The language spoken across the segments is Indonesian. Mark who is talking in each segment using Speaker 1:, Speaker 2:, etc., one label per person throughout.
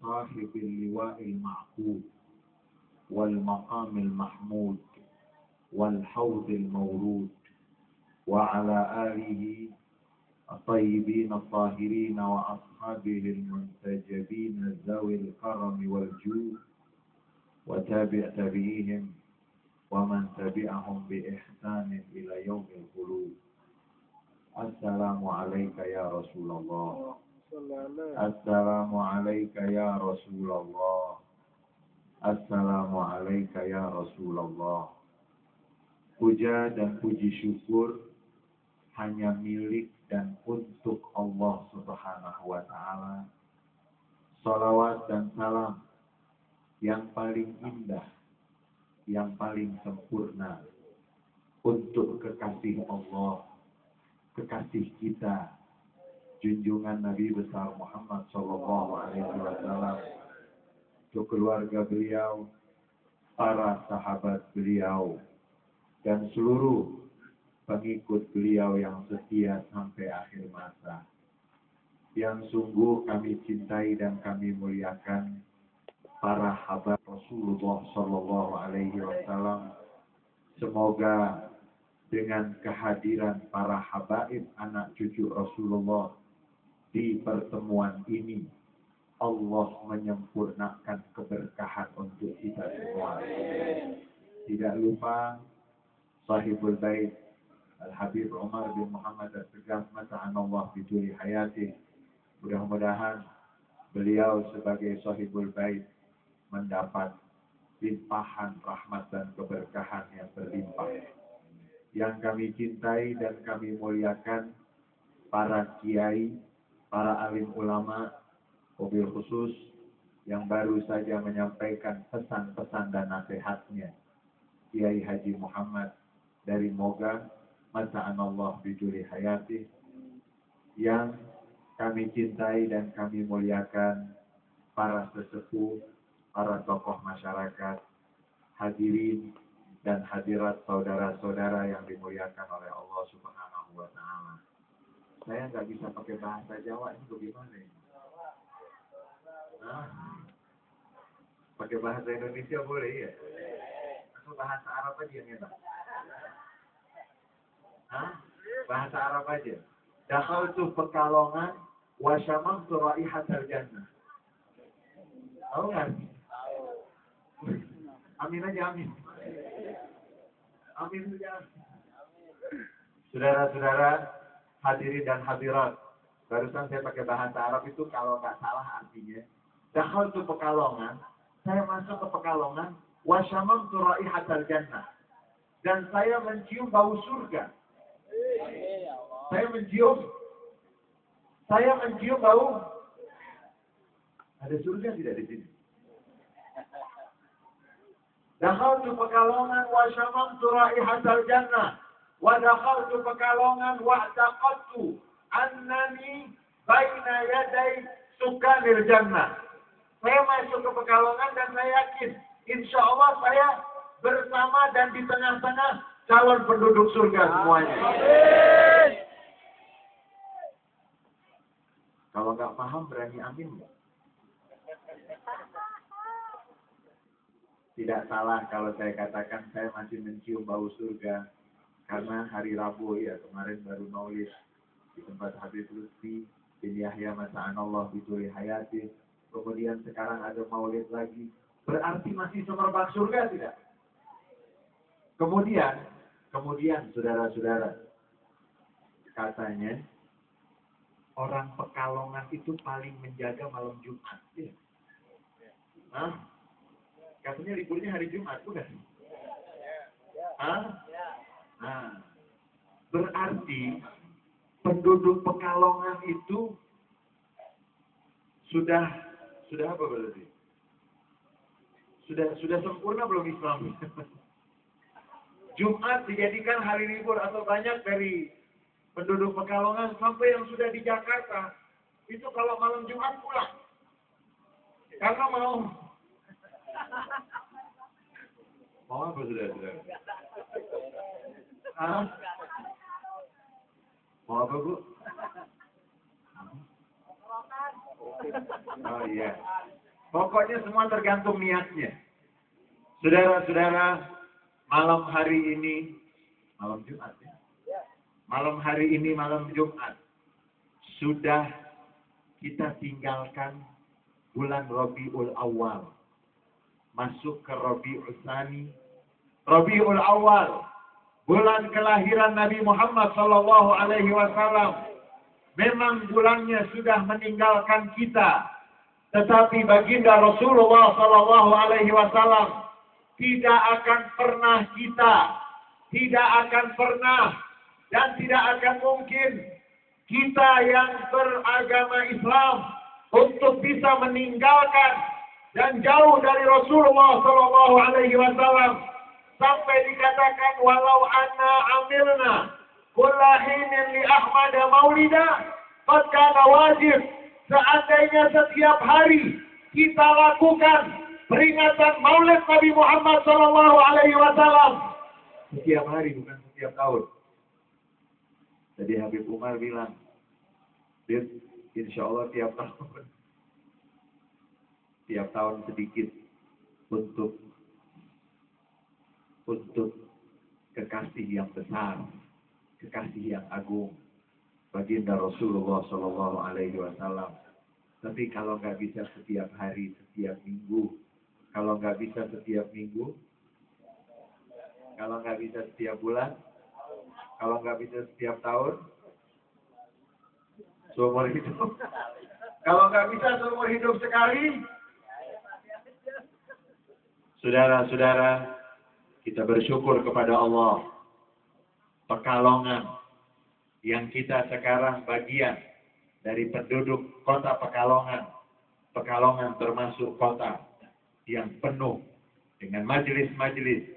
Speaker 1: صاحب اللواء المعقود والمقام المحمود والحوض المورود وعلى آله الطيبين الطاهرين وأصحابه المنتجبين ذوي الكرم والجود وتابعيهم ومن تبعهم بإحسان إلى يوم الخلود. السلام عليك يا رسول الله. السلام عليك يا رسول الله. السلام عليك يا رسول الله. Puja dan puji syukur hanya milik dan untuk Allah Subhanahu wa Ta'ala. Salawat dan salam yang paling indah, yang paling sempurna untuk kekasih Allah, kekasih kita, junjungan Nabi besar Muhammad Sallallahu Alaihi Wasallam, untuk keluarga beliau, para sahabat beliau, dan seluruh pengikut beliau yang setia sampai akhir masa. Yang sungguh kami cintai dan kami muliakan para habaib Rasulullah Sallallahu Alaihi Wasallam. Semoga dengan kehadiran para habaib anak cucu Rasulullah di pertemuan ini, Allah menyempurnakan keberkahan untuk kita semua. Tidak lupa Sahibul Bait Al-Habib Umar bin Muhammad Al-Segaf Mata'anallah biduri hayati. Mudah-mudahan beliau sebagai Sahibul Bait mendapat limpahan rahmat dan keberkahan yang berlimpah. Yang kami cintai dan kami muliakan para kiai, para alim ulama, wabil khusus yang baru saja menyampaikan pesan-pesan dan nasihatnya, Kiai Haji Muhammad dari Moga Mata'anallah biduri hayati. Yang kami cintai dan kami muliakan para sesepuh, para tokoh masyarakat, hadirin dan hadirat saudara-saudara yang dimuliakan oleh Allah Subhanahu wa Ta'ala. Saya nggak bisa pakai bahasa Jawa, ini bagaimana ini? Pakai bahasa Indonesia boleh ya? Atau bahasa Arab aja yang enak? Bahasa Arab aja. Dakhaltu Pekalongan wa syamamtu raihatal jannah. Tahu nggak? Amin aja, amin. Amin aja. Saudara-saudara, hadirin dan hadirat, barusan saya pakai bahasa Arab itu kalau nggak salah artinya, dakhaltu Pekalongan, saya masuk ke Pekalongan, wa syamamtu raihatal jannah, dan saya mencium bau surga. Saya mencium bau. Ada surga tidak di sini? Dakhaltu Pekalongan wa syamamtu raihatal jannah wa dakhaltu Pekalongan wa taqattu annani baina yaday sukanil jannah. Saya masuk ke Pekalongan dan saya yakin insya Allah saya bersama dan di tengah-tengah calon penduduk surga semuanya. Kalau nggak paham berani amin nggak? Tidak salah kalau saya katakan saya masih mencium bau surga karena hari Rabu ya kemarin baru maulid di tempat Habib Lutfi bin Yahya Mata'anallah biduri hayati. Kemudian sekarang ada maulid lagi, berarti masih semerbak surga tidak? Kemudian saudara-saudara, katanya orang Pekalongan itu paling menjaga malam Jumat. Ya? Katanya liburnya hari Jumat, bukan? Berarti penduduk Pekalongan itu sudah apa berarti? Sudah sempurna belum Islam? Jumat dijadikan hari libur atau banyak dari penduduk Pekalongan sampai yang sudah di Jakarta itu kalau malam Jumat pulang karena mau apa saudara? Mau apa Bu? Oh iya. Pokoknya semua tergantung niatnya. Saudara-saudara, malam hari ini, malam Jumat ya? Malam hari ini, malam Jumat, sudah kita tinggalkan bulan Rabiul Awal. Masuk ke Rabiul Tsani. Rabiul Awal, bulan kelahiran Nabi Muhammad sallallahu alaihi wasallam. Memang bulannya sudah meninggalkan kita. Tetapi baginda Rasulullah sallallahu alaihi wasallam tidak akan pernah tidak akan pernah dan tidak akan mungkin kita yang beragama Islam untuk bisa meninggalkan dan jauh dari Rasulullah sallallahu alaihi wasallam sampai dikatakan walau anna amilna kullahinin li Ahmad maulida qad kana wajib. Seandainya setiap hari kita lakukan peringatan Maulid Nabi Muhammad sallallahu alaihi wasallam, setiap hari bukan setiap tahun. Jadi Habib Umar bilang, insya Allah tiap tahun sedikit untuk kekasih yang besar, kekasih yang agung, baginda Rasulullah sallallahu alaihi wasallam. Tapi kalau nggak bisa setiap hari, setiap minggu, kalau nggak bisa setiap minggu, kalau nggak bisa setiap bulan, kalau nggak bisa setiap tahun, seumur hidup. Kalau nggak bisa seumur hidup sekali, saudara-saudara, kita bersyukur kepada Allah. Pekalongan yang kita sekarang bagian dari penduduk kota Pekalongan. Pekalongan termasuk kota yang penuh dengan majelis-majelis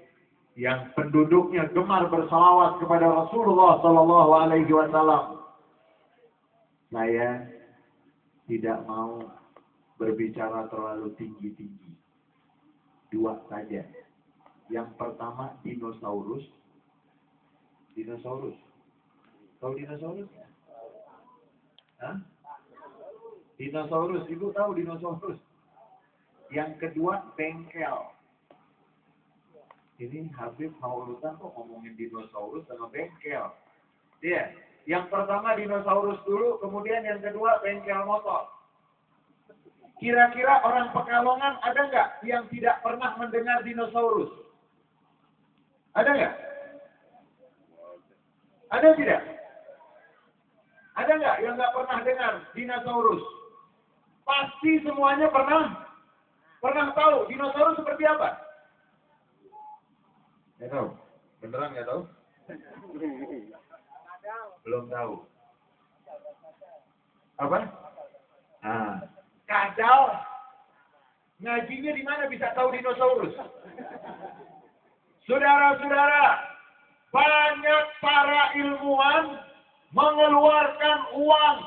Speaker 1: yang penduduknya gemar bersalawat kepada Rasulullah sallallahu alaihi wasallam. Saya tidak mau berbicara terlalu tinggi-tinggi. Dua saja. Yang pertama dinosaurus. Dinosaurus. Tahu dinosaurus? Hah? Dinosaurus, ibu tahu dinosaurus. Yang kedua bengkel. Ini Habib mau urusan kok ngomongin dinosaurus sama bengkel. Iya. Yang pertama dinosaurus dulu, kemudian yang kedua bengkel motor. Kira-kira orang Pekalongan ada nggak yang tidak pernah mendengar dinosaurus? Ada nggak? Ada tidak? Ada nggak yang nggak pernah dengar dinosaurus? Pasti semuanya pernah tahu dinosaurus seperti apa? Nggak tahu. Beneran nggak tahu? Belum tahu. Apa? Kadal. Ngajinya di mana bisa tahu dinosaurus? Saudara-saudara, banyak para ilmuwan mengeluarkan uang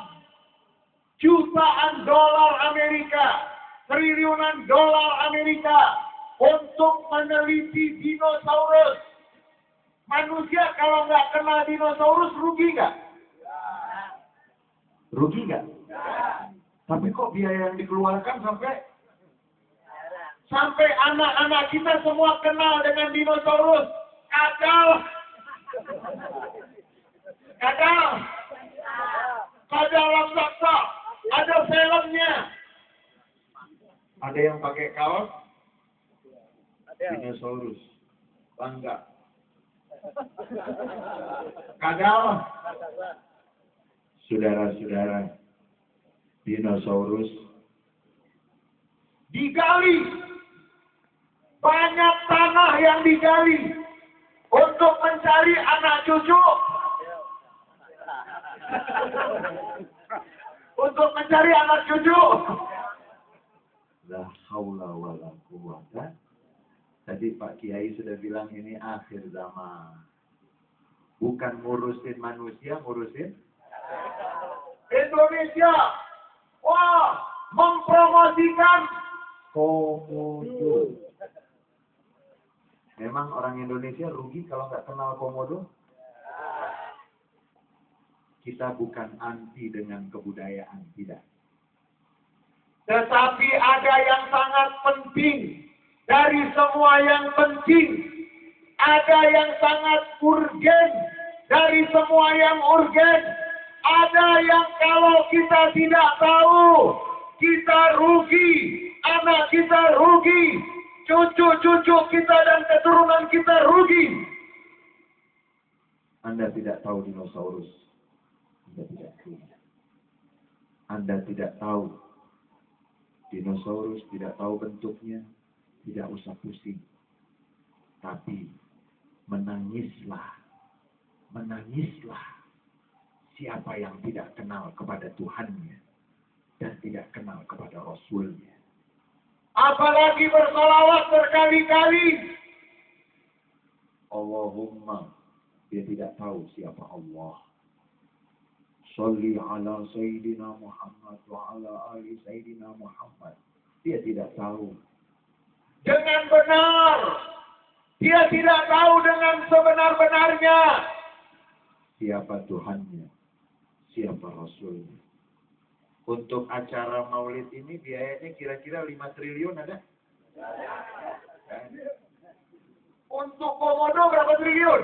Speaker 1: jutaan dolar Amerika, triliunan dolar Amerika untuk meneliti dinosaurus. Manusia kalau nggak kenal dinosaurus rugi nggak? Rugi nggak? Tapi kok biaya yang dikeluarkan sampai anak-anak kita semua kenal dengan dinosaurus? Kadal raksasa, ada filmnya. Ada yang pakai kaos dinosaurus, bangga. Kadal, saudara-saudara, dinosaurus digali, banyak tanah yang digali untuk mencari anak cucu. Untuk mencari anak cucu. La haula wala quwwata. Tadi Pak Kiai sudah bilang ini akhir zaman. Bukan ngurusin manusia, ngurusin Indonesia. Wah, mempromosikan komodo. Memang orang Indonesia rugi kalau nggak kenal komodo? Kita bukan anti dengan kebudayaan, tidak. Tetapi ada yang sangat penting. Dari semua yang penting, ada yang sangat urgen. Dari semua yang urgen, ada yang kalau kita tidak tahu, kita rugi. Anak kita rugi. Cucu-cucu kita dan keturunan kita rugi. Anda tidak tahu dinosaurus. Anda tidak tahu. Anda tidak tahu dinosaurus, tidak tahu bentuknya, tidak usah pusing. Tapi menangislah siapa yang tidak kenal kepada Tuhannya dan tidak kenal kepada Rasulnya. Apalagi bersalawat berkali-kali. Allahumma, dia tidak tahu siapa Allah. Sholli ala Sayyidina Muhammad wa ala ali Sayyidina Muhammad. Dia tidak tahu dengan benar. Dia tidak tahu dengan sebenar-benarnya siapa Tuhannya, siapa Rasulnya. Untuk acara maulid ini biayanya kira-kira 5 triliun ada? Untuk komodo berapa triliun?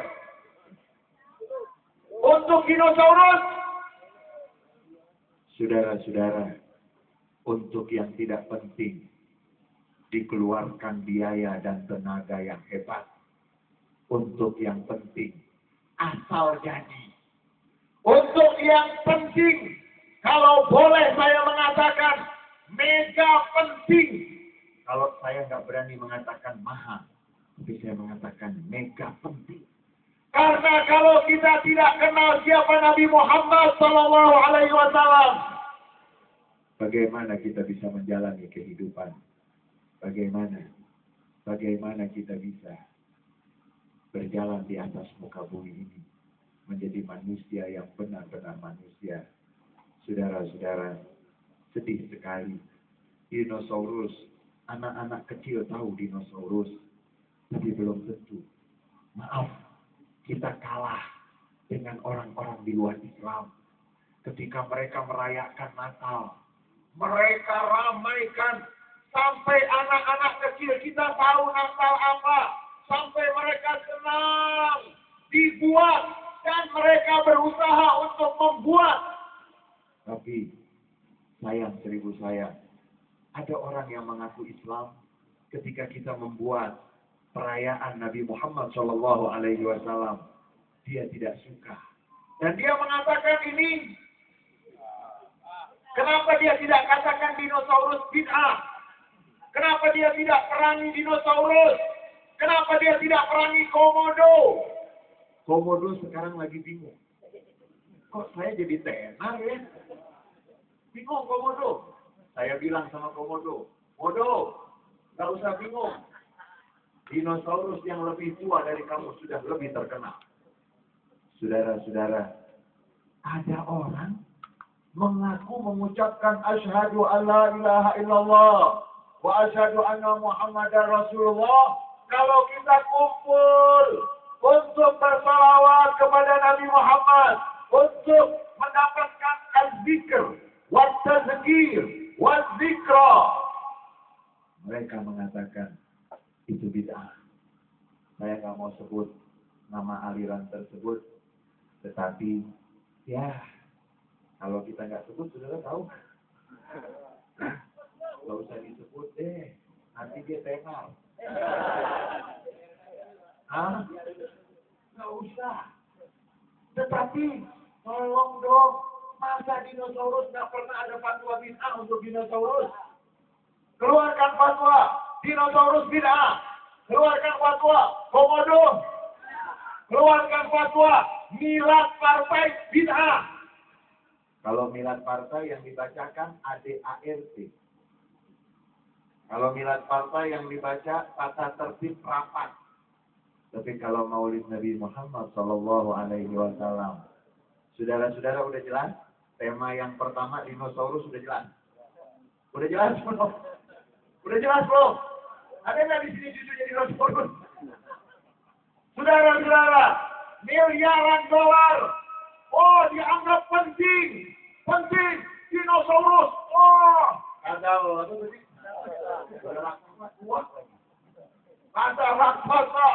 Speaker 1: Untuk dinosaurus? Saudara-saudara, untuk yang tidak penting, dikeluarkan biaya dan tenaga yang hebat. Untuk yang penting, asal jadi. Untuk yang penting, kalau boleh saya mengatakan, mega penting. Kalau saya nggak berani mengatakan mahal, tapi saya mengatakan mega penting. Karena kalau kita tidak kenal siapa Nabi Muhammad SAW, bagaimana kita bisa menjalani kehidupan? Bagaimana kita bisa berjalan di atas muka bumi ini menjadi manusia yang benar-benar manusia? Saudara-saudara, sedih sekali. Dinosaurus, anak-anak kecil tahu dinosaurus, tapi belum tentu. Maaf, kita kalah dengan orang-orang di luar Islam. Ketika mereka merayakan Natal, mereka ramaikan sampai anak-anak kecil kita tahu Natal apa, sampai mereka senang dibuat dan mereka berusaha untuk membuat. Tapi sayang, seribu sayang, ada orang yang mengaku Islam ketika kita membuat perayaan Nabi Muhammad SAW, dia tidak suka. Dan dia mengatakan ini, kenapa dia tidak katakan dinosaurus bid'ah? Kenapa dia tidak perangi dinosaurus? Kenapa dia tidak perangi komodo? Komodo sekarang lagi bingung. Kok saya jadi tenar ya? Bingung komodo. Saya bilang sama komodo, Komodo, gak usah bingung. Dinosaurus yang lebih tua dari kamu sudah lebih terkenal. Saudara-saudara, ada orang mengaku mengucapkan asyhadu an la ilaha illallah wa asyhadu anna Muhammadar Rasulullah. Kalau kita kumpul untuk bersalawat kepada Nabi Muhammad, untuk mendapatkan az-zikr wa tazkir wa zikra, mereka mengatakan itu bid'ah. Saya nggak mau sebut nama aliran tersebut, tetapi ya kalau kita nggak sebut, saudara tahu. Nggak usah disebut deh, nanti dia tenar. Nggak usah. Tetapi tolong dong, masa dinosaurus nggak pernah ada fatwa bid'ah untuk dinosaurus? Keluarkan fatwa dinosaurus bid'ah. Keluarkan fatwa komodo. Keluarkan fatwa milad partai bid'ah. Kalau milad partai yang dibacakan ADART. Kalau milad partai yang dibaca tata tertib rapat. Tapi kalau maulid Nabi Muhammad SAW, saudara-saudara udah jelas? Tema yang pertama dinosaurus sudah jelas. Udah jelas belum? Udah jelas belum? Ada nggak di sini cucunya dinosaurus? Saudara-saudara, miliaran dolar. Oh, dianggap penting dinosaurus. Oh, Kadal apa tadi? Ada raksasa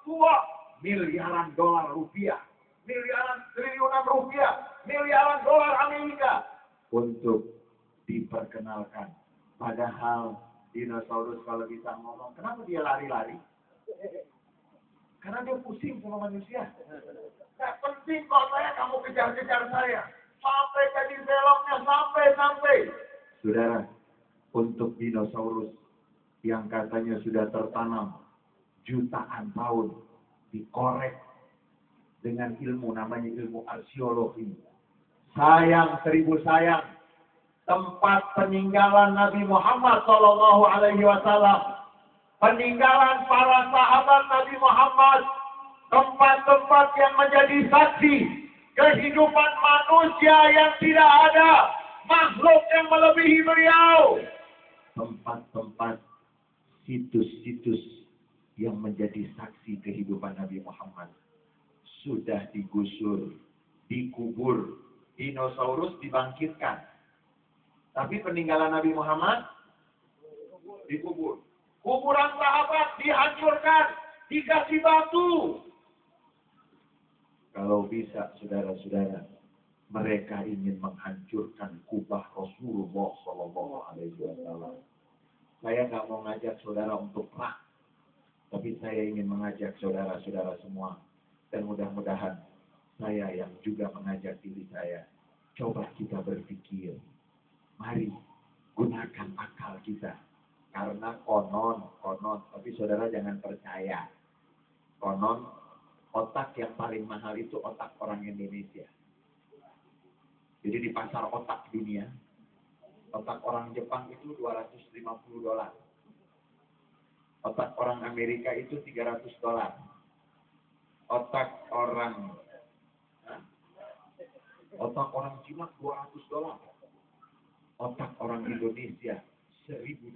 Speaker 1: tua miliaran dolar rupiah, miliaran triliunan rupiah, miliaran dolar Amerika untuk diperkenalkan. Padahal dinosaurus kalau bisa ngomong, kenapa dia lari-lari? Karena dia pusing sama manusia. Gak penting kok kamu kejar-kejar saya. Sampai jadi beloknya, sampai. Saudara, untuk dinosaurus yang katanya sudah tertanam jutaan tahun, dikorek dengan ilmu, namanya ilmu arkeologi. Sayang, seribu sayang, tempat peninggalan Nabi Muhammad SAW, peninggalan para sahabat Nabi Muhammad, tempat-tempat yang menjadi saksi kehidupan manusia yang tidak ada makhluk yang melebihi beliau. Tempat-tempat situs-situs yang menjadi saksi kehidupan Nabi Muhammad sudah digusur, dikubur, dinosaurus dibangkitkan. Tapi peninggalan Nabi Muhammad dikubur. Kuburan sahabat dihancurkan, dikasih batu. Kalau bisa, saudara-saudara, mereka ingin menghancurkan kubah Rasulullah SAW. Saya nggak mau ngajak saudara untuk perang, tapi saya ingin mengajak saudara-saudara semua, dan mudah-mudahan saya yang juga mengajak diri saya. Coba kita berpikir, mari gunakan akal kita. Karena konon, tapi saudara jangan percaya. Konon, otak yang paling mahal itu otak orang Indonesia. Jadi di pasar otak dunia, otak orang Jepang itu $250. Otak orang Amerika itu $300. Otak orang Cina $200. Otak orang Indonesia $1.000.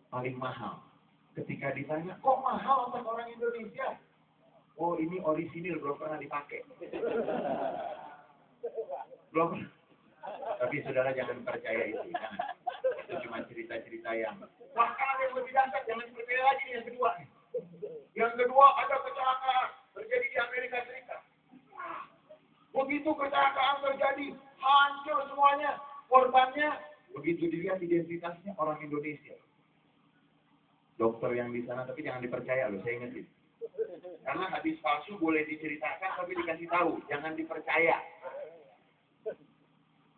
Speaker 1: Paling mahal. Ketika ditanya, kok mahal otak orang Indonesia? Oh, ini orisinil, belum pernah dipakai. Belum. Tapi saudara jangan percaya itu. Jangan. Itu cuma cerita-cerita yang bahkan yang lebih dahsyat, jangan percaya lagi yang kedua. Yang kedua, ada kecelakaan terjadi di Amerika Serikat. Begitu kecelakaan terjadi, hancur semuanya. Korbannya, begitu dilihat identitasnya orang Indonesia. Dokter yang di sana, tapi jangan dipercaya loh, saya ingetin. Karena hadis palsu boleh diceritakan, tapi dikasih tahu, jangan dipercaya.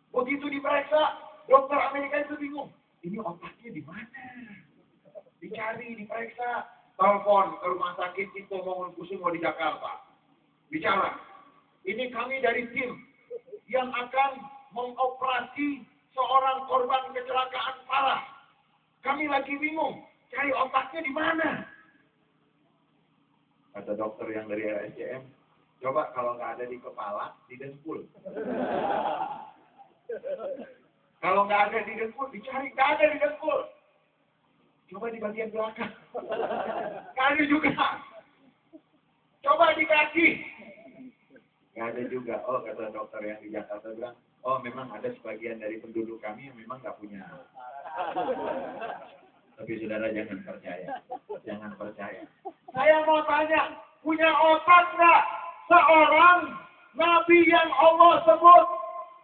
Speaker 1: Begitu diperiksa, dokter Amerika itu bingung. Ini otaknya di mana? Dicari, diperiksa, telepon ke rumah sakit itu Mangunkusumo di Jakarta. Bicara, ini kami dari tim yang akan mengoperasi seorang korban kecelakaan parah. Kami lagi bingung, cari otaknya di mana? Kata dokter yang dari RSCM, coba kalau nggak ada di kepala, di dengkul. Kalau nggak ada di dengkul, dicari, nggak ada di dengkul. Coba di bagian belakang. Nggak ada juga. Coba di kaki. Nggak ada juga. Oh, kata dokter yang di Jakarta bilang, oh memang ada sebagian dari penduduk kami yang memang nggak punya. Tapi saudara jangan percaya. Jangan percaya. Saya mau tanya, punya otak nggak seorang Nabi yang Allah sebut?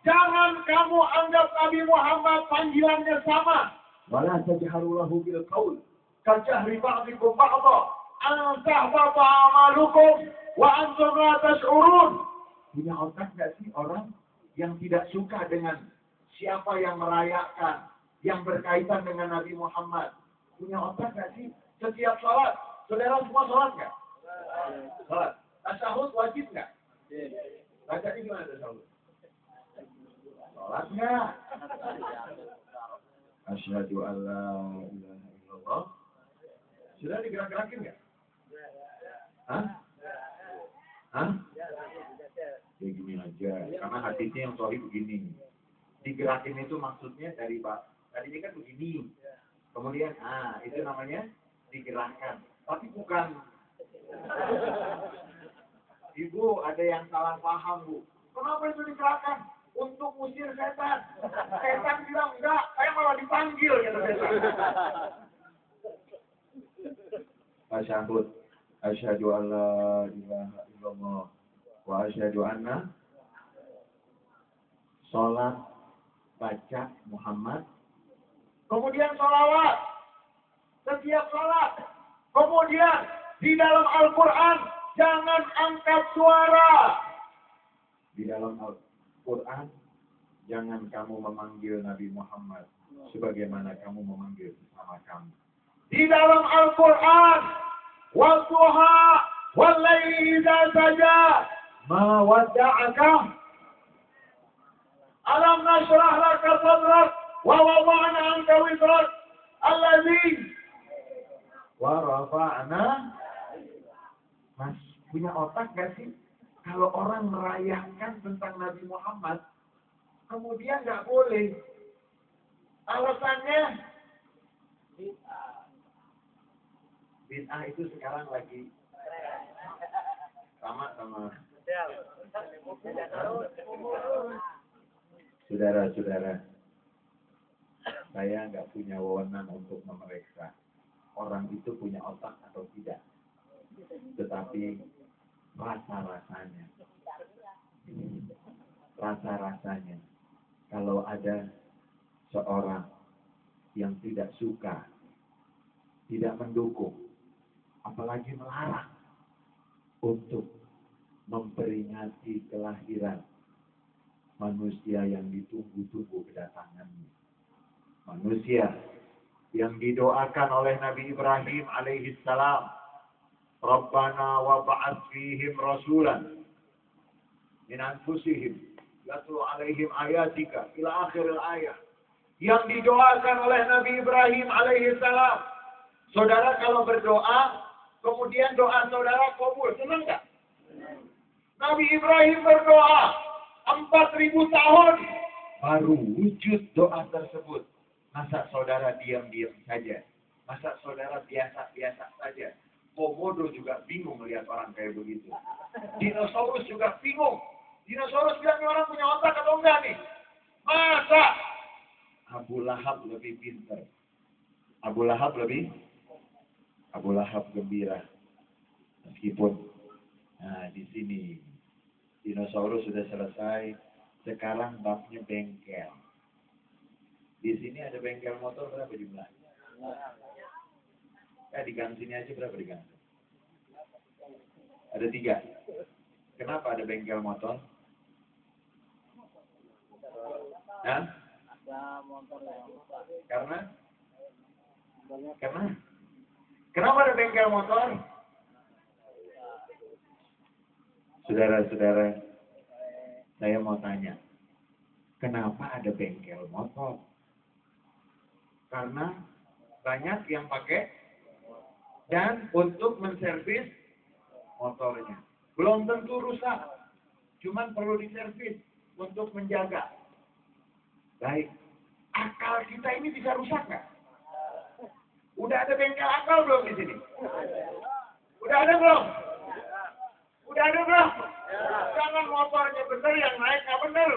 Speaker 1: Jangan kamu anggap Nabi Muhammad panggilannya sama. Wala tajharu lahu bil qaul kajahri ba'dikum ba'dha an tahbata a'malukum wa antum la tash'urun. Punya otak nggak sih orang yang tidak suka dengan siapa yang merayakan, yang berkaitan dengan Nabi Muhammad? Punya otak nggak sih? Setiap sholat, saudara semua sholat nggak? Sholat. Tasyahud wajib nggak? Bacanya gimana tasyahud? Sholat nggak? Asyhadu an la ilaha illallah. Sudah digerak-gerakin nggak? Hah? Ya gini aja. Karena hadisnya yang sahih begini. Digerakin itu maksudnya dari tadinya kan begini. Kemudian, itu namanya digerakkan. Tapi bukan. Ibu, ada yang salah paham, Bu. Kenapa itu digerakkan? untuk ngusir setan. Setan bilang, enggak, saya malah dipanggil, kata setan. Tasyahud. Asyhadu an la ilaha illallah wa asyhadu anna. Salat, baca Muhammad. Kemudian salawat. Setiap salat. Kemudian di dalam Al-Quran jangan angkat suara. Di dalam Al-Quran jangan kamu memanggil Nabi Muhammad sebagaimana kamu memanggil nama kamu. Di dalam Al-Quran, wadduha wal-laili idza saja ma wadda'aka alam nashrah laka sadrak wa wada'na anka wizrak alladzi wa rafa'na. Mas, punya otak gak sih? Kalau orang merayakan tentang Nabi Muhammad, kemudian gak boleh. Alasannya, bid'ah itu sekarang lagi sama. Saudara-saudara, saya nggak punya wewenang untuk memeriksa orang itu punya otak atau tidak. Tetapi rasa-rasanya kalau ada seorang yang tidak suka, tidak mendukung, apalagi melarang untuk memperingati kelahiran manusia yang ditunggu-tunggu kedatangannya. Manusia yang didoakan oleh Nabi Ibrahim alaihi salam, Rabbana wa ba'ath fihim rasulan min anfusihim yatlu alaihim ayatika ila akhiril ayat. Yang didoakan oleh Nabi Ibrahim alaihi salam. Saudara kalau berdoa, kemudian doa saudara kabul, senang nggak? Nabi Ibrahim berdoa 4.000 tahun baru wujud doa tersebut. Masa saudara diam-diam saja? Masa saudara biasa-biasa saja? Komodo juga bingung melihat orang kayak begitu. Dinosaurus juga bingung. Dinosaurus bilang, ini orang punya otak atau enggak nih? Masa? Abu Lahab lebih pintar. Abu Lahab gembira. Meskipun, nah di sini dinosaurus sudah selesai. Sekarang babnya bengkel. Di sini ada bengkel motor berapa jumlahnya? Di gang sini aja berapa di gang? Ada 3. Kenapa ada bengkel motor? Hah? Karena? Kenapa ada bengkel motor? Saudara-saudara, saya mau tanya, kenapa ada bengkel motor? Karena banyak yang pakai dan untuk menservis motornya. Belum tentu rusak, cuman perlu diservis untuk menjaga. Baik, akal kita ini bisa rusak nggak? Udah ada bengkel akal belum di sini? Udah ada belum? Udah ada belum? Jangan motornya bener yang naik nggak bener.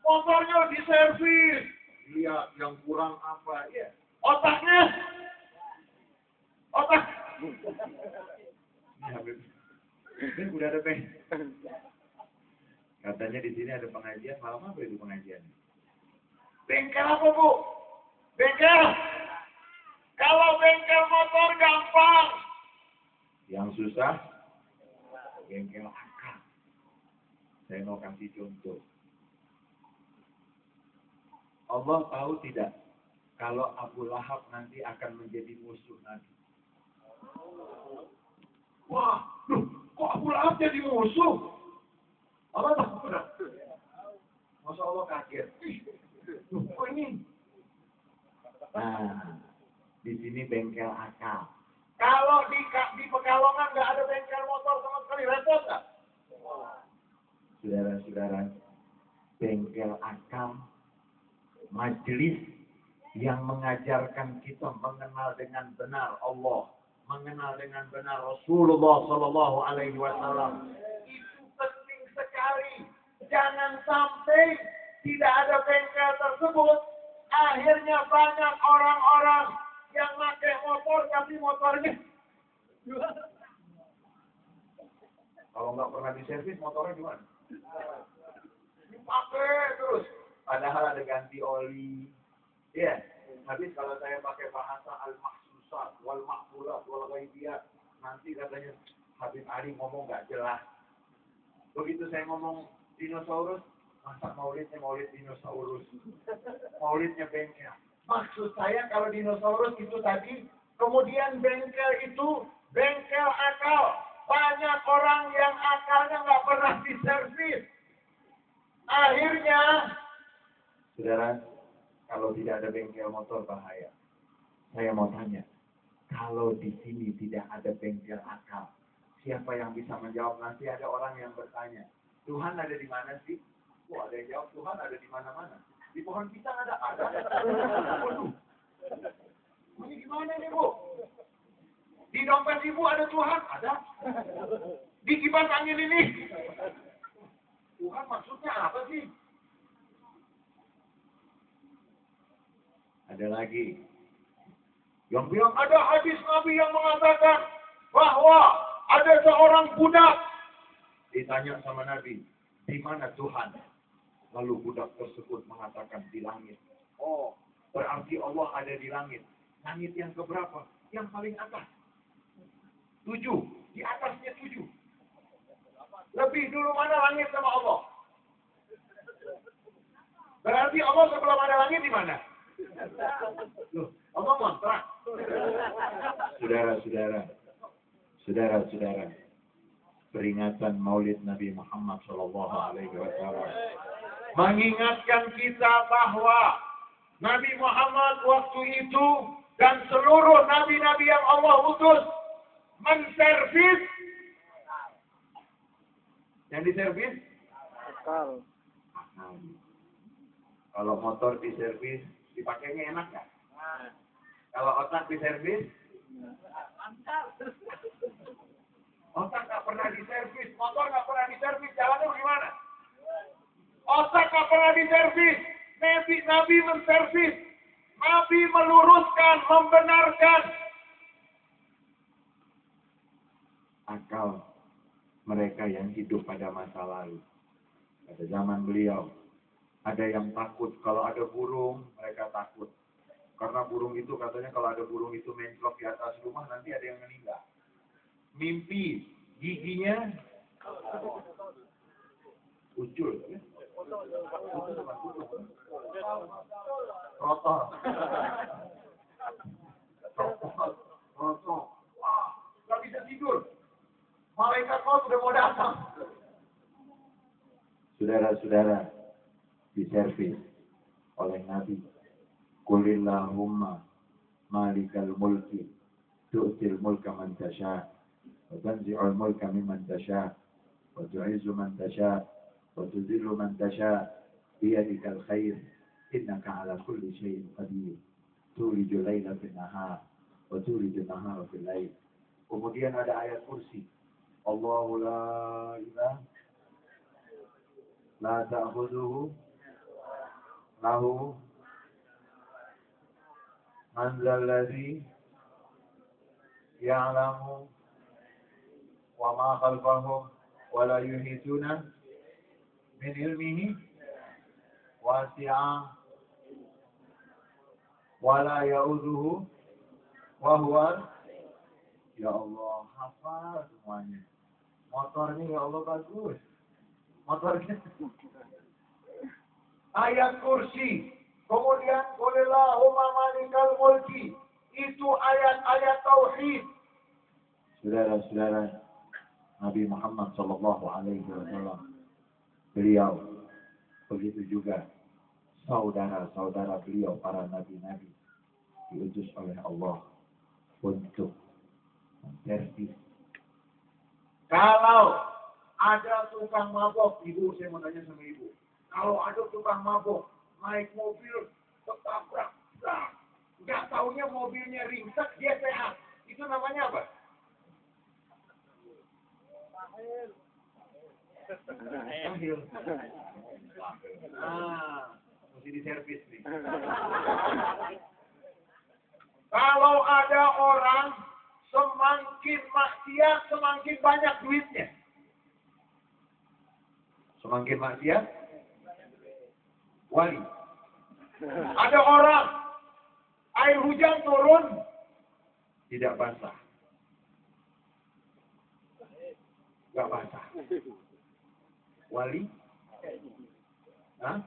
Speaker 1: Motornya diservis. Lihat yang kurang apa? Ya. Otak. Ini udah ada bengkel. Katanya di sini ada pengajian, malam apa itu pengajian? Bengkel apa, Bu? Bengkel. Kalau bengkel motor gampang. Yang susah, bengkel akal. Saya mau kasih contoh. Allah tahu tidak kalau Abu Lahab nanti akan menjadi musuh Nabi. Wah, kok Abu Lahab jadi musuh? Allah tahu tidak? Masa Allah kaget. Kok ini? Nah, di sini bengkel akal. Kalau di Pekalongan nggak ada bengkel motor sama sekali, repot nggak? Saudara-saudara, bengkel akal, majelis yang mengajarkan kita mengenal dengan benar Allah, mengenal dengan benar Rasulullah Sallallahu Alaihi Wasallam, itu penting sekali. Jangan sampai tidak ada bengkel tersebut. Akhirnya banyak orang-orang yang pakai motor tapi motornya kalau nggak pernah diservis motornya gimana? Dipakai terus. Padahal ada ganti oli. Ya, habis kalau saya pakai bahasa al-mahsusat, wal-makbulat, wal-ghaibiyat, nanti katanya Habib Ali ngomong nggak jelas. Begitu saya ngomong dinosaurus, masa maulidnya maulid dinosaurus, maulidnya bengkel. Maksud saya kalau dinosaurus itu tadi, kemudian bengkel itu bengkel akal. Banyak orang yang akalnya nggak pernah diservis. Akhirnya, saudara, kalau tidak ada bengkel motor bahaya. Saya mau tanya, kalau di sini tidak ada bengkel akal, siapa yang bisa menjawab? Nanti ada orang yang bertanya, Tuhan ada di mana sih? Oh, ada yang jawab, Tuhan ada di mana-mana. Di pohon pisang ada. Waduh. Ini gimana nih, Bu? Di dompet ibu ada Tuhan? Ada. Di kipas angin ini? Tuhan maksudnya apa sih? Ada lagi. Yang bilang ada hadis Nabi yang mengatakan bahwa ada seorang budak. Ditanya sama Nabi, di mana Tuhan? Lalu budak tersebut mengatakan di langit. Oh, berarti Allah ada di langit. Langit yang keberapa? Yang paling atas. 7. Di atasnya 7. Lebih dulu mana langit sama Allah? Berarti Allah sebelum ada langit di mana? Loh, Allah ngontrak. Saudara-saudara, peringatan Maulid Nabi Muhammad Shallallahu Alaihi Wasallam mengingatkan kita bahwa Nabi Muhammad waktu itu dan seluruh nabi-nabi yang Allah utus menservis. Yang diservis? Akal. Kalau motor diservis, dipakainya enak nggak? Kalau otak diservis? Otak nggak pernah diservis, motor nggak pernah diservis, jalannya bagaimana? Otak nggak pernah diservis, Nabi menservis, Nabi meluruskan, membenarkan. Akal mereka yang hidup pada masa lalu, pada zaman beliau, ada yang takut kalau ada burung, mereka takut. Karena burung itu katanya kalau ada burung itu menclok di atas rumah nanti ada yang meninggal. Mimpi giginya ucul, rotor. Wah, nggak bisa tidur. Malaikat maut sudah mau datang. Saudara-saudara, diservis oleh Nabi. Qulillahumma malikal mulki tu'til mulka man tasha wa tanzi'ul mulka mimman tasha wa tu'izzu man tasha wa tudhillu man tasha biyadikal khair innaka ala kulli syai'in qadir tulijul laila fil nahar wa tulijul nahara fil lail. Kemudian ada ayat kursi. Allahu la ilaha la ta'khudhuhu lahu man zalladhi ya'lamu wa ma khalfahum wa la yuhituna min ilmihi wasi'a wa la ya'udhuhu wa huwa. Ya Allah, hafal semuanya. Motornya ya Allah bagus. Motornya. Ayat kursi. Kemudian Qulillahumma malikal mulki. Itu ayat-ayat tauhid. Saudara-saudara, Nabi Muhammad Shallallahu Alaihi Wasallam, beliau begitu juga saudara-saudara beliau para nabi-nabi diutus oleh Allah untuk menservis. Kalau ada tukang mabok, ibu, saya mau tanya sama ibu. Kalau ada tukang mabok naik mobil ketabrak, nggak taunya mobilnya ringsek, dia sehat, itu namanya apa? Mustahil. Mesti diservis nih. Kalau ada orang semakin maksiat, semakin banyak duitnya. Semakin maksiat, wali. Ada orang, air hujan turun, tidak basah. Gak basah. Wali? Hah?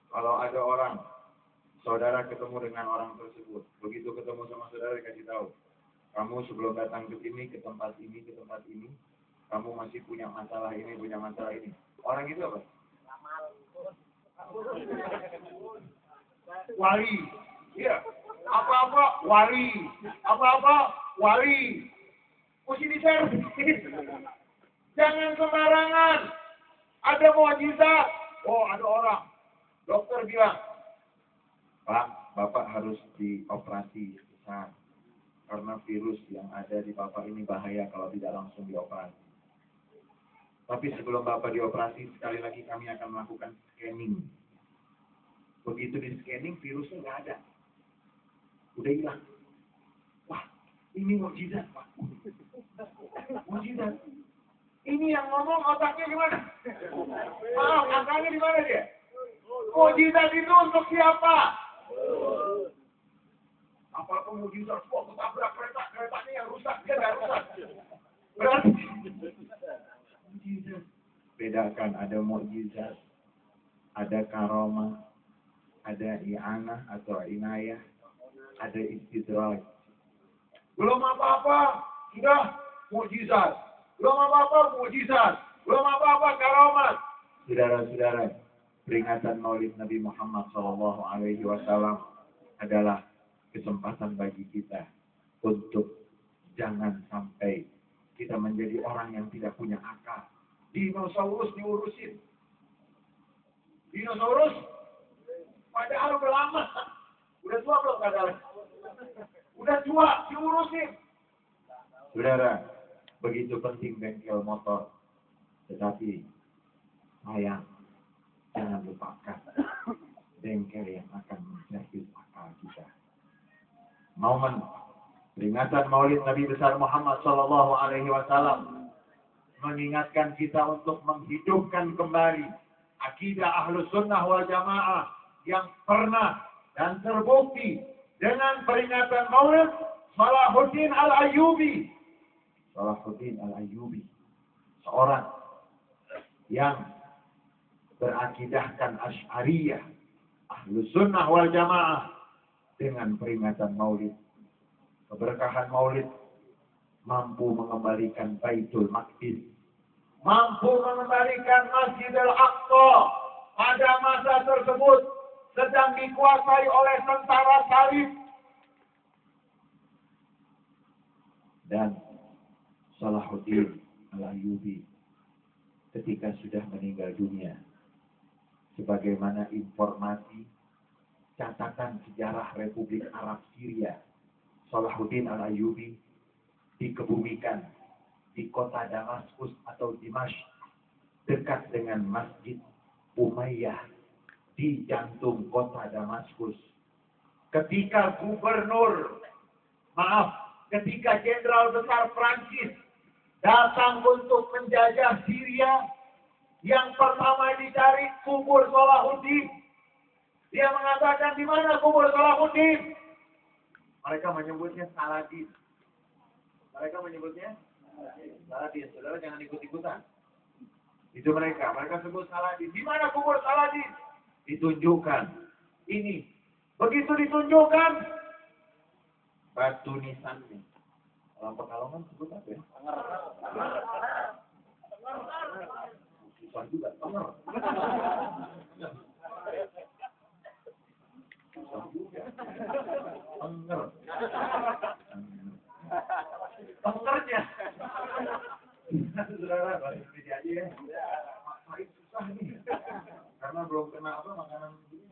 Speaker 1: Kalau ada orang, saudara ketemu dengan orang tersebut, begitu ketemu sama saudara dikasih tahu, kamu sebelum datang ke sini, ke tempat ini, kamu masih punya masalah ini, punya masalah ini. Orang itu apa? Wali. Iya. Apa-apa wali. Apa-apa wali. Mesti diservis. Jangan sembarangan. Ada mukjizat. Oh, ada orang. Dokter bilang, Pak, Bapak harus dioperasi besar. Karena virus yang ada di Bapak ini bahaya kalau tidak langsung dioperasi. Tapi sebelum Bapak dioperasi, sekali lagi kami akan melakukan scanning. Begitu di scanning, virusnya nggak ada. Udah hilang. Wah, ini mukjizat, Pak. Mukjizat. Ini yang ngomong otaknya gimana? Maaf, akalnya di mana dia? Mukjizat itu untuk siapa? Apakah mukjizat? Wah, ketabrak keretanya yang rusak, dia nggak rusak. Berarti mukjizat. Bedakan, ada mukjizat, ada karomah, ada i'anah atau inayah, ada istidraj. Belum apa-apa, sudah mukjizat. Belum apa-apa, mukjizat. Belum apa-apa, karomah. Saudara-saudara, peringatan Maulid Nabi Muhammad SAW adalah kesempatan bagi kita untuk jangan sampai kita menjadi orang yang tidak punya akal. Dinosaurus diurusin. Dinosaurus padahal udah lama. Udah tua belum kadang? Udah tua, diurusin. Saudara, begitu penting bengkel motor. Tetapi sayang, jangan lupakan bengkel yang akan menservis akal kita. Momen peringatan Maulid Nabi besar Muhammad SAW mengingatkan kita untuk menghidupkan kembali akidah Ahlus Sunnah wal Jamaah yang pernah dan terbukti dengan peringatan Maulid Salahuddin Al-Ayyubi. Salahuddin Al-Ayyubi, seorang yang berakidahkan Asy'ariyah, Ahlus Sunnah wal Jamaah dengan peringatan Maulid. Keberkahan Maulid mampu mengembalikan Baitul Maqdis, mampu mengembalikan Masjidil Aqsa pada masa tersebut sedang dikuasai oleh tentara salib. Dan Salahuddin Al-Ayyubi ketika sudah meninggal dunia, sebagaimana informasi catatan sejarah Republik Arab Syria, Salahuddin Al-Ayyubi dikebumikan di kota Damaskus atau Dimashq, dekat dengan Masjid Umayyah di jantung kota Damaskus. Ketika ketika Jenderal Besar Prancis datang untuk menjajah Syria, yang pertama dicari kubur Salahuddin. Dia mengatakan, di mana kubur Salahuddin? Mereka menyebutnya Saladin. Saladin. Saudara jangan ikut-ikutan. Itu mereka sebut Saladin. Di mana kubur Saladin? Ditunjukkan. Ini. Begitu ditunjukkan, batu nisannya. Orang Pekalongan sebut apa ya? Susah juga. Pengernya. Saudara, balik meja aja ya. Maksain susah nih. Karena belum kena makanan begini.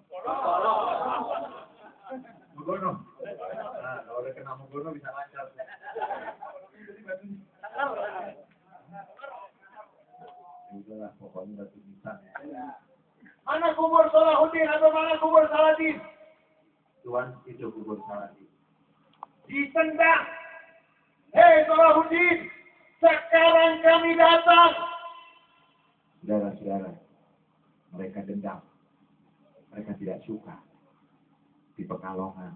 Speaker 1: Mugono. Nah, kalau udah kena Mugono bisa lancar. Salahuddin, atau mana kubur Saladin? Tuan, itu kubur Saladin. Ditendang. Hei Salahuddin, sekarang kami datang. Saudara-saudara, mereka dendam. Mereka tidak suka di Pekalongan.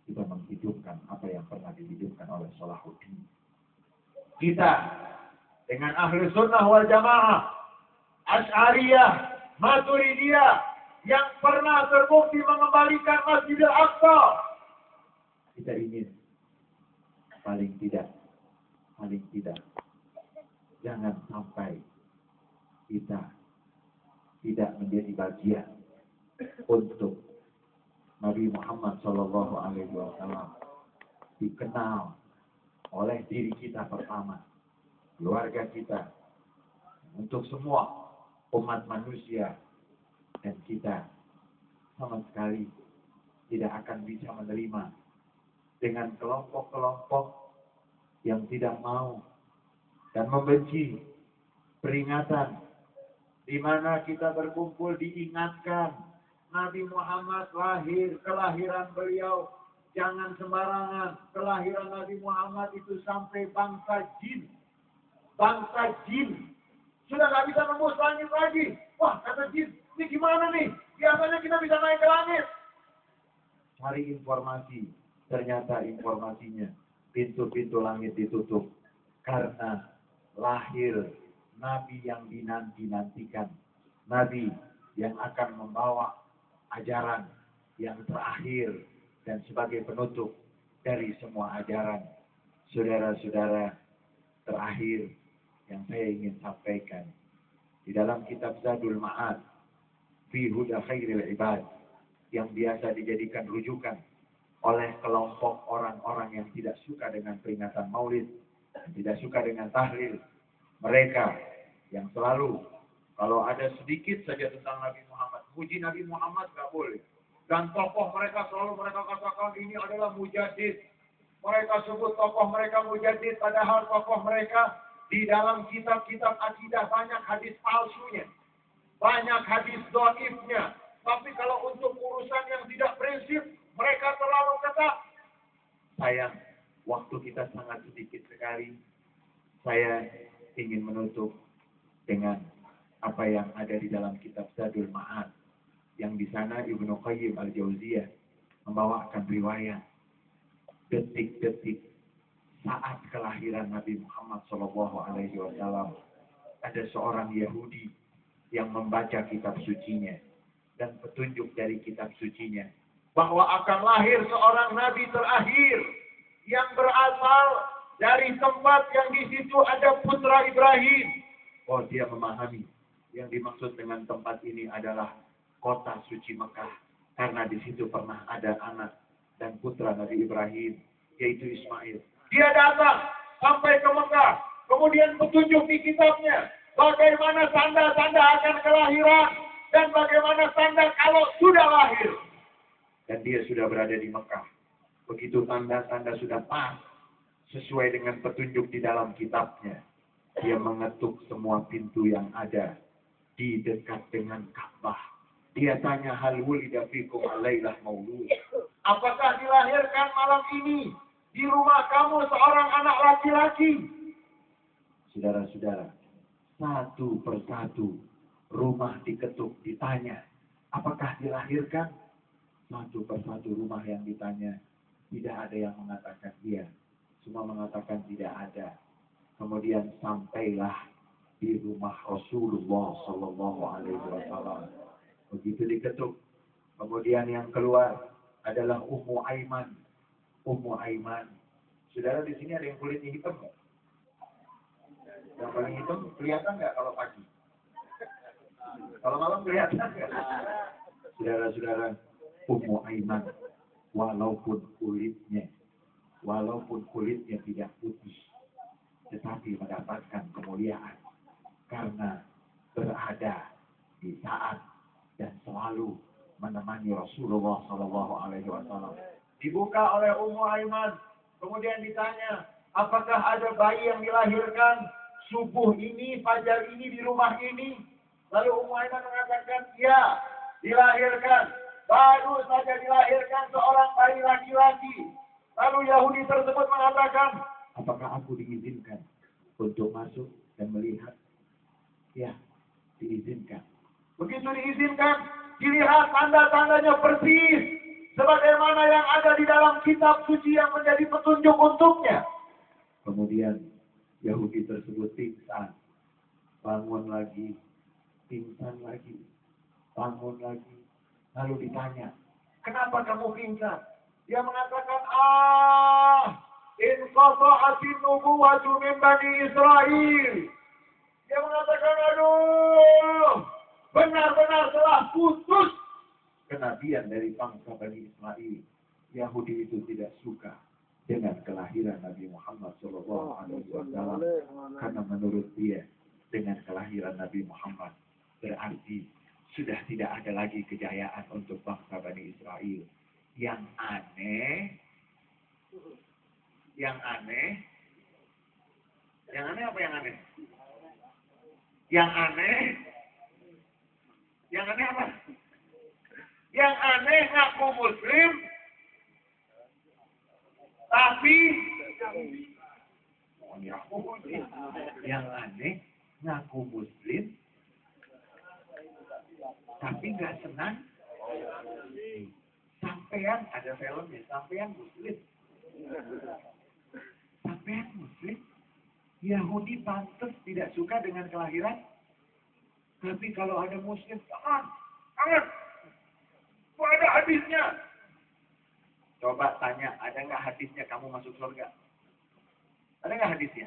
Speaker 1: Kita menghidupkan apa yang pernah dihidupkan oleh Salahuddin. Kita dengan ahli sunnah wal jamaah, Asy'ariyah, Maturidiyah, yang pernah terbukti mengembalikan Masjidil Aqsa. Kita ingin paling tidak jangan sampai kita tidak menjadi bagian untuk Nabi Muhammad Shallallahu Alaihi Wasallam dikenal oleh diri kita pertama, keluarga kita, untuk semua umat manusia, dan kita sama sekali tidak akan bisa menerima dengan kelompok-kelompok yang tidak mau dan membenci peringatan di mana kita berkumpul diingatkan Nabi Muhammad lahir, kelahiran beliau jangan sembarangan. Kelahiran Nabi Muhammad itu sampai bangsa jin. Sudah nggak bisa nembus langit lagi. Wah, kata jin, ini gimana nih? Biasanya kita bisa naik ke langit. Cari informasi. Ternyata informasinya pintu-pintu langit ditutup. Karena lahir Nabi yang dinanti-nantikan. Nabi yang akan membawa ajaran yang terakhir dan sebagai penutup dari semua ajaran. Saudara-saudara, terakhir yang saya ingin sampaikan, di dalam kitab Zadul Ma'ad fi Huda Khairil Ibad, yang biasa dijadikan rujukan oleh kelompok orang-orang yang tidak suka dengan peringatan Maulid, tidak suka dengan tahlil. Mereka yang selalu kalau ada sedikit saja tentang Nabi Muhammad, puji Nabi Muhammad nggak boleh. Dan tokoh mereka selalu mereka katakan ini adalah mujaddid. Mereka sebut tokoh mereka mujaddid, padahal tokoh mereka di dalam kitab-kitab akidah banyak hadis palsunya, banyak hadis dhaifnya. Tapi kalau untuk urusan yang tidak prinsip, mereka terlalu ketat. Sayang, waktu kita sangat sedikit sekali. Saya ingin menutup dengan apa yang ada di dalam kitab Zadul Ma'ad, yang di sana Ibnu Qayyim Al-Jauziyah membawakan riwayat detik-detik saat kelahiran Nabi Muhammad SAW. Ada seorang Yahudi yang membaca kitab sucinya dan petunjuk dari kitab sucinya bahwa akan lahir seorang Nabi terakhir yang berasal dari tempat yang di situ ada putra Ibrahim. Oh, dia memahami yang dimaksud dengan tempat ini adalah kota suci Mekah, karena di situ pernah ada anak dan putra Nabi Ibrahim, yaitu Ismail. Dia datang sampai ke Mekah, kemudian petunjuk di kitabnya bagaimana tanda-tanda akan kelahiran dan bagaimana tanda kalau sudah lahir. Dan dia sudah berada di Mekah. Begitu tanda-tanda sudah pas sesuai dengan petunjuk di dalam kitabnya, dia mengetuk semua pintu yang ada di dekat dengan Ka'bah. Dia tanya, hal wulida fikum alailah maulud. Apakah dilahirkan malam ini di rumah kamu seorang anak laki-laki? Saudara-saudara, satu persatu rumah diketuk, ditanya, apakah dilahirkan? Satu persatu rumah yang ditanya, tidak ada yang mengatakan iya. Semua mengatakan tidak ada. Kemudian sampailah di rumah Rasulullah Sallallahu Alaihi Wasallam. Begitu diketuk, kemudian yang keluar adalah Ummu Aiman. Ummu Aiman. Saudara, di sini ada yang kulitnya hitam nggak? Yang paling hitam kelihatan nggak kalau pagi? Kalau malam kelihatan nggak? Saudara-saudara, Ummu Aiman, walaupun kulitnya tidak putih, tetapi mendapatkan kemuliaan karena berada di saat dan selalu menemani Rasulullah Sallallahu Alaihi Wasallam. Dibuka oleh Ummu Aiman, kemudian ditanya, apakah ada bayi yang dilahirkan? subuh ini, fajar ini di rumah ini? Lalu Ummu Aiman mengatakan, ya, dilahirkan. Baru saja dilahirkan seorang bayi laki-laki. Lalu Yahudi tersebut mengatakan, apakah aku diizinkan untuk masuk dan melihat? Ya, diizinkan. Begitu diizinkan, dilihat tanda-tandanya persis sebagaimana yang ada di dalam kitab suci yang menjadi petunjuk untuknya. Kemudian Yahudi tersebut pingsan, bangun lagi, pingsan lagi, bangun lagi. Lalu ditanya, kenapa kamu pingsan? Dia mengatakan, in qata'atin nubuwwatu min Bani Israel. Dia mengatakan, aduh, benar-benar telah putus kenabian dari bangsa Bani Israel. Yahudi itu tidak suka dengan kelahiran Nabi Muhammad SAW, karena menurut dia dengan kelahiran Nabi Muhammad berarti sudah tidak ada lagi kejayaan untuk bangsa Bani Israel. Yang aneh apa yang aneh? Yang aneh apa? Yang aneh ngaku Muslim, tapi yang aneh ngaku Muslim, tapi nggak senang. Sampean ada filmnya, sampean Muslim. Sampean Muslim. Yahudi pantas tidak suka dengan kelahiran. Tapi kalau ada Muslim, jangan. Kok ada hadisnya? Coba tanya, ada nggak hadisnya kamu masuk surga? Ada nggak hadisnya?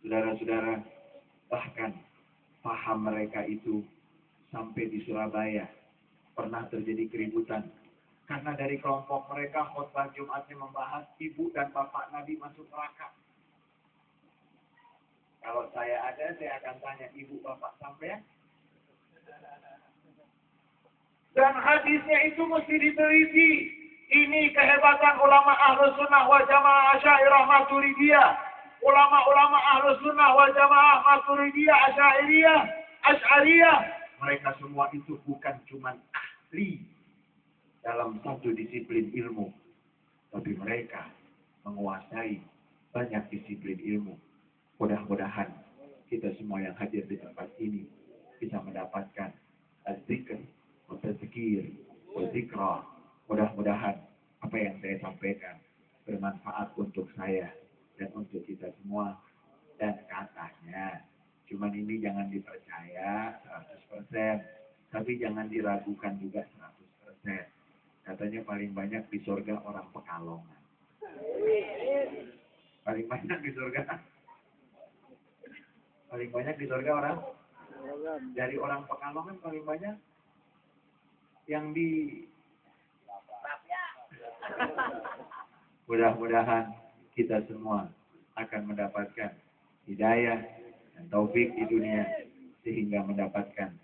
Speaker 1: Saudara-saudara, bahkan paham mereka itu sampai di Surabaya pernah terjadi keributan. Karena dari kelompok mereka khotbah Jumatnya membahas ibu dan bapak Nabi masuk neraka. Kalau saya ada, saya akan tanya ibu bapak sampean. Dan hadisnya itu mesti diteliti. Ini kehebatan ulama Ahlus Sunnah wal Jamaah Asy'ariyah Maturidiyah. Ulama-ulama Ahlus Sunnah wal Jamaah Maturidiyah Asy'ariyah. Mereka semua itu bukan cuma ahli dalam satu disiplin ilmu, tapi mereka menguasai banyak disiplin ilmu. Mudah-mudahan kita semua yang hadir di tempat ini bisa mendapatkan az-zikr, tazkir, zikra. Mudah-mudahan apa yang saya sampaikan bermanfaat untuk saya dan untuk kita semua. Dan katanya, cuman ini jangan dipercaya 100%, tapi jangan diragukan juga 100%. Katanya paling banyak di surga orang Pekalongan. Paling banyak di surga orang. Dari orang Pekalongan paling banyak yang di. Mudah-mudahan kita semua akan mendapatkan hidayah dan taufik di dunia sehingga mendapatkan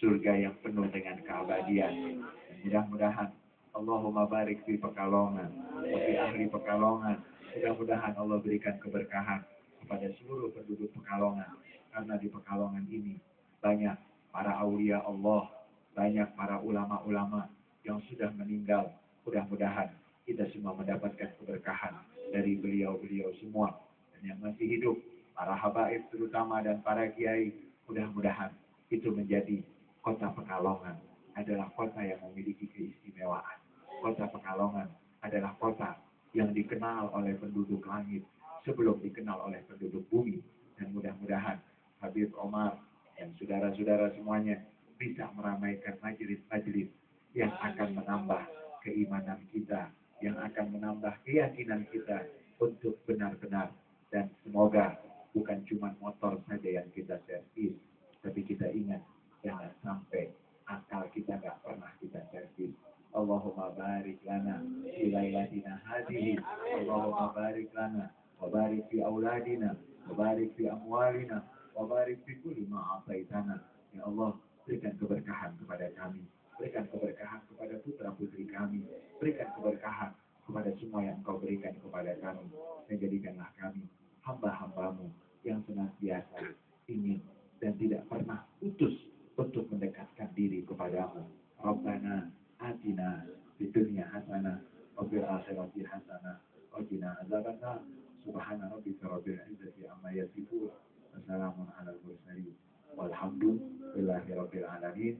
Speaker 1: surga yang penuh dengan keabadian. Dan mudah-mudahan Allahumma barik fi Pekalongan, fi ahli Pekalongan. Mudah-mudahan Allah berikan keberkahan kepada seluruh penduduk Pekalongan, karena di Pekalongan ini banyak para aulia Allah, banyak para ulama-ulama yang sudah meninggal. Mudah-mudahan kita semua mendapatkan keberkahan dari beliau-beliau semua. Dan yang masih hidup, para habaib terutama dan para kiai, mudah-mudahan itu menjadi kota Pekalongan adalah kota yang memiliki keistimewaan. Kota Pekalongan adalah kota yang dikenal oleh penduduk langit sebelum dikenal oleh penduduk bumi. Dan mudah-mudahan Habib Omar dan saudara-saudara semuanya bisa meramaikan majelis-majelis yang akan menambah keimanan kita, yang akan menambah keyakinan kita untuk benar-benar. Dan semoga bukan cuma motor saja yang kita servis, tapi kita ingat jangan sampai akal kita nggak pernah kita servis. Allahumma barik lana fi lailatina hadhihi, Allahumma barik lana wa barik fi auladina wa barik fi amwalina wa barik fi kulli ma ataitana. Ya Allah, berikan keberkahan kepada kami, berikan keberkahan kepada putra-putri kami, berikan keberkahan kepada semua yang Engkau berikan kepada kami, dan jadikanlah kami hamba-hambamu yang senantiasa kepadamu. Rabbana atina fid dunya hasanah wa fil akhirati hasanah wa qina adzabannar. Subhana rabbika rabbil izzati amma yasifun. Wassalamun ala mursalin. Walhamdulillahi rabbil alamin.